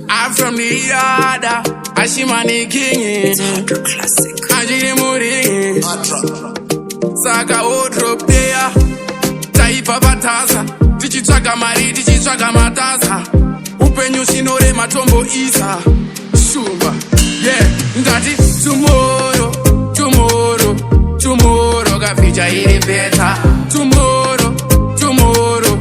I'm from the yard, Ashman king. Anjiri muri Saka wardrobe there. Taipa bataza tichitsvaga mari tichitsvaga mataza. Upenyu shinore matombo isa shumba. Yeah, ngati tomorrow, tomorrow, tomorrow kaficha iri better. Tomorrow, tomorrow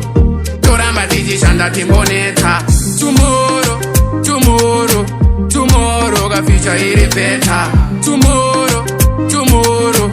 toramba tichishanda timboneta. Tomorrow, tomorrow, tomorrow kaficha iri better. Tomorrow, tomorrow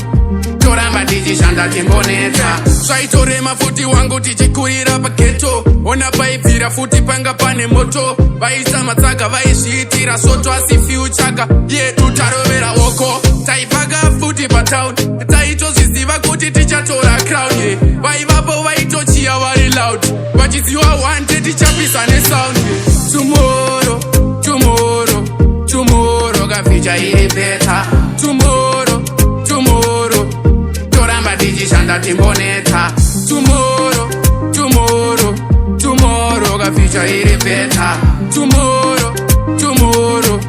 toramba tichishanda timboneta. Zvaitorema futi wangu tichikurira pageto. Ona paibvira futi panga pane moto. Vaisa matsaga vaizviitira soto asi fiuchaka yedu tarovera woko. Taipaka futi patown taitozviziva kuti tichatora crowd. Yeah. Vaivapo vaitochiya vari loud vachiziva one day tichapisa nesound. Yeah. Tomorrow, tomorrow, tomorrow kaficha iri better. Tomorrow, tomorrow toramba tichishanda timboneta. Tomorrow, tomorrow, tomorrow kaficha iri better. Tomorrow, tomorrow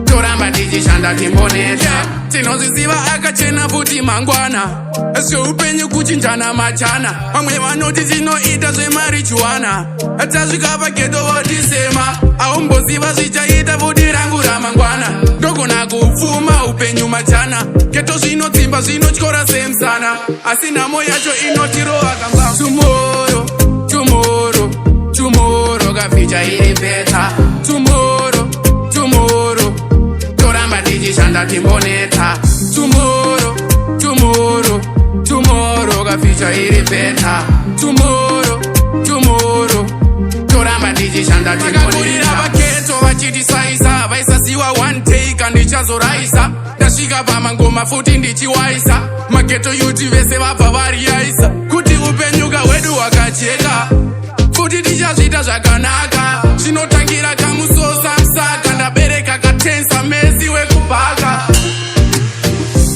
toramba tichishanda timboneta. Tinozviziva akachena futi mangwana. Zveupenyu kuchinjana machana. Vamwe vanoti tinoita zvemarijuana. Tasvika pageto votisema aumboziva zvichaita futi rangu ramangwana. Ndogona kupfuma upenyu machana. Geto zvinotsimba zvinotyora semsana. Asi nhamo yacho inotirova kamba. Tomorrow, tomorrow, tomorrow kaficha iri better. Tomorrow, tomorrow toramba tichishanda timboneta. Tomorrow, tomorrow, tomorrow kaficha iri better. Tomorrow, tomorrow toramba tichishanda timboneta. Vaketo vachitisaisa vaisasiwa one take andichazoraisa. Ndasvika pamangoma futi ndichiwaisa. Mageto yuti vese vabva variyaisa kuti upenyu hwedu hwakajeka. Futi tichazviita zvakanaka. Zvinotangira kamusosa saka ndabereka katensa mezi wekubhaka.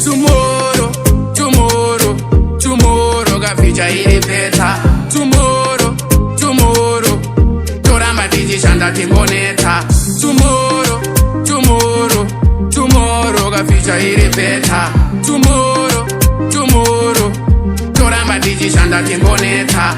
Tomorrow, tomorrow, tomorrow kaficha iri better. Tomorrow, tomorrow toramba tichishanda timboneta. Tomorrow, tomorrow, tomorrow kaficha iri better. Tomorrow, tomorrow toramba tichishanda timboneta.